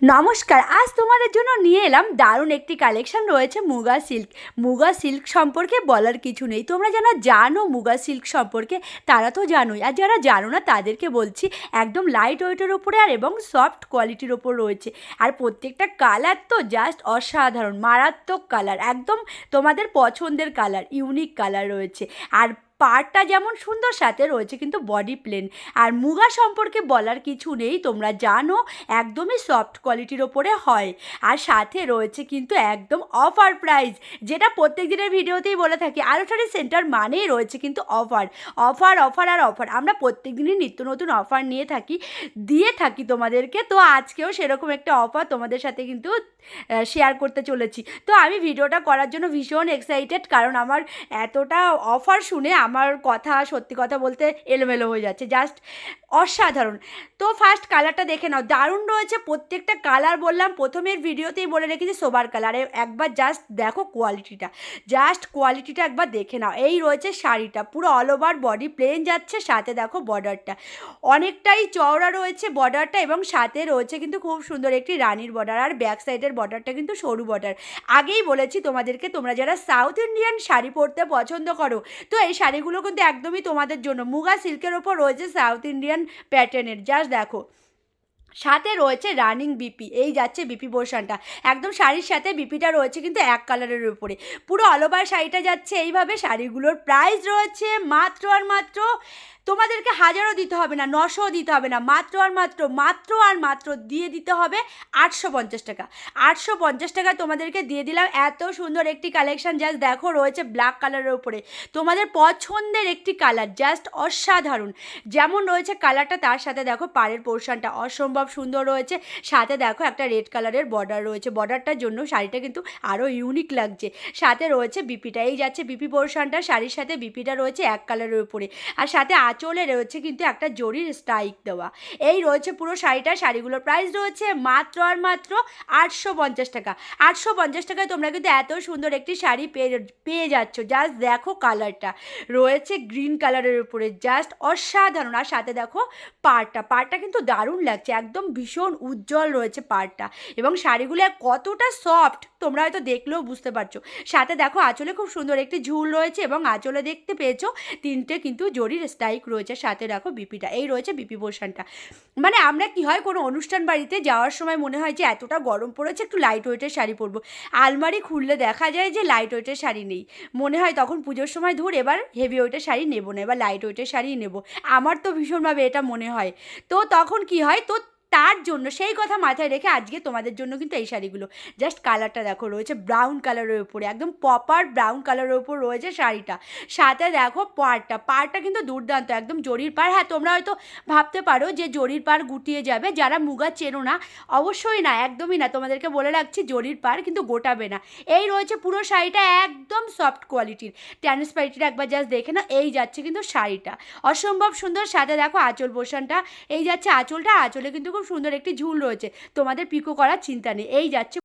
নমস্কার, আজ তোমাদের জন্য নিয়ে এলাম দারুণ একটি কালেকশন রয়েছে মুগা সিল্ক। মুগা সিল্ক সম্পর্কে বলার কিছু নেই, তোমরা যারা জানো মুগা সিল্ক সম্পর্কে তারা তো জানোই, আর যারা জানো না তাদেরকে বলছি একদম লাইট ওয়েটের ওপরে আর এবং সফট কোয়ালিটির ওপর রয়েছে। আর প্রত্যেকটা কালার তো জাস্ট অসাধারণ, মারাত্মক কালার, একদম তোমাদের পছন্দের কালার, ইউনিক কালার রয়েছে। আর পাড়টা যেমন সুন্দর, সাথে রয়েছে কিন্তু বডি প্লেন। আর মুগা সম্পর্কে বলার কিছু নেই, তোমরা জানো একদমই সফট কোয়ালিটির ওপরে হয়। আর সাথে রয়েছে কিন্তু একদম অফার প্রাইস, যেটা প্রত্যেক দিনের ভিডিওতেই বলে থাকি। আরও শাড়ি সেন্টার মানেই রয়েছে কিন্তু অফার অফার অফার আর অফার। আমরা প্রত্যেক দিনই নিত্য নতুন অফার দিয়ে থাকি তোমাদেরকে। তো আজকেও সেরকম একটা অফার তোমাদের সাথে কিন্তু শেয়ার করতে চলেছি। তো আমি ভিডিওটা করার জন্য ভীষণ এক্সাইটেড, কারণ আমার এতটা অফার শুনে আমার কথা, সত্যি কথা বলতে, এলোমেলো হয়ে যাচ্ছে, জাস্ট অসাধারণ। তো ফার্স্ট কালারটা দেখে নাও, দারুণ রয়েছে প্রত্যেকটা কালার। বললাম প্রথমের ভিডিওতেই বলে রেখেছি সোবার কালারে, একবার জাস্ট দেখো কোয়ালিটিটা, জাস্ট কোয়ালিটিটা একবার দেখে নাও। এই রয়েছে শাড়িটা, পুরো অল ওভার বডি প্লেন যাচ্ছে, সাথে দেখো বর্ডারটা অনেকটাই চওড়া রয়েছে বর্ডারটা, এবং সাথে রয়েছে কিন্তু খুব সুন্দর একটি রানীর বর্ডার। আর ব্যাক সাইডের বর্ডারটা কিন্তু সরু বর্ডার। আগেই বলেছি তোমাদেরকে, তোমরা যারা সাউথ ইন্ডিয়ান শাড়ি পরতে পছন্দ করো, তো এই শাড়িগুলো কিন্তু একদমই তোমাদের জন্য। মুগা সিল্কের ওপর রয়েছে সাউথ ইন্ডিয়ান প্যাটার্নের, জাস্ট দেখো। সাথে রয়েছে রানিং বিপি, এই যাচ্ছে বিপি পোর্শনটা, একদম শাড়ির সাথে বিপিটা রয়েছে কিন্তু এক কালারের উপরে। পুরো অল ওভার শাড়িটা যাচ্ছে এইভাবে। শাড়িগুলোর প্রাইস রয়েছে মাত্র আর মাত্র, তোমাদেরকে 1000ও দিতে হবে না, 900ও দিতে হবে না, মাত্র আর মাত্র দিয়ে দিতে হবে 850 টাকা। 850 টাকা তোমাদেরকে দিয়ে দিলাম। এত সুন্দর একটি কালেকশন, জাস্ট দেখো, রয়েছে ব্ল্যাক কালারের উপরে, তোমাদের পছন্দের একটি কালার, জাস্ট অসাধারণ। যেমন রয়েছে কালারটা, তার সাথে দেখো পাড়ের পোর্শনটা অসম্ভব সুন্দর রয়েছে, সাথে দেখো একটা রেড কালারের বর্ডার রয়েছে। বর্ডারটার জন্য শাড়িটা কিন্তু আরও ইউনিক লাগছে। সাথে রয়েছে বিপিটা, এই যাচ্ছে বিপি পোর্শনটা, শাড়ির সাথে বিপিটা রয়েছে এক কালারের উপরে। আর সাথে আঁচলে রয়েছে কিন্তু একটা জরির স্ট্রাইক দেওয়া। এই রয়েছে পুরো শাড়িটা। শাড়িগুলোর প্রাইস রয়েছে মাত্র আর মাত্র 850 টাকা। 850 টাকায় তোমরা কিন্তু এত সুন্দর একটি শাড়ি পেয়ে যাচ্ছ। জাস্ট দেখো কালারটা, রয়েছে গ্রিন কালারের উপরে, জাস্ট অসাধারণ। আর সাথে দেখো পাড়টা কিন্তু দারুণ লাগছে, একদম ভীষণ উজ্জ্বল রয়েছে পাড়টা, এবং শাড়িগুলো কতটা সফট তোমরা হয়তো দেখলেও বুঝতে পারছো। সাথে দেখো আঁচলে খুব সুন্দর একটি ঝুল রয়েছে, এবং আঁচলে দেখতে পেয়েছো তিনটে কিন্তু জরির স্ট্রাইক রয়েছে। সাথে দেখো বিপিটা, এই রয়েছে বিপি পোর্শনটা। মানে আমরা কি হয়, কোনো অনুষ্ঠান বাড়িতে যাওয়ার সময় মনে হয় যে এতটা গরম পড়েছে, একটু লাইট ওয়েটের শাড়ি পরবো, আলমারি খুললে দেখা যায় যে লাইট ওয়েটের শাড়ি নেই। মনে হয় তখন পুজোর সময় ধর এবার হেভি ওয়েটের শাড়ি নেবো না, এবার লাইট ওয়েটের শাড়িই নেবো। আমার তো ভীষণভাবে এটা মনে হয়। তো তখন কি হয়, তো তার জন্য সেই কথা মাথায় রেখে আজকে তোমাদের জন্য কিন্তু এই শাড়িগুলো। জাস্ট কালারটা দেখো, রয়েছে ব্রাউন কালারের উপরে, একদম প্রপার ব্রাউন কালারের উপর রয়েছে শাড়িটা। সাথে দেখো পাড়টা কিন্তু দুর্দান্ত, একদম জরির পাড়। হ্যাঁ, তোমরা হয়তো ভাবতে পারো যে জরির পাড় গুটিয়ে যাবে, যারা মুগা চেনো না, অবশ্যই না, একদমই না, তোমাদেরকে বলে রাখছি জরির পাড় কিন্তু গোটাবে না। এই রয়েছে পুরো শাড়িটা একদম সফট কোয়ালিটির, ট্রান্সপারেন্টিটা একবার জাস্ট দেখে না। এই যাচ্ছে কিন্তু শাড়িটা অসম্ভব সুন্দর। সাথে দেখো আঁচল পোর্শনটা, এই যাচ্ছে আঁচলটা, আঁচলে কিন্তু খুব সুন্দর একটি ঝুল রয়েছে, তোমাদের পিকো করার চিন্তা নেই। এই যাচ্ছে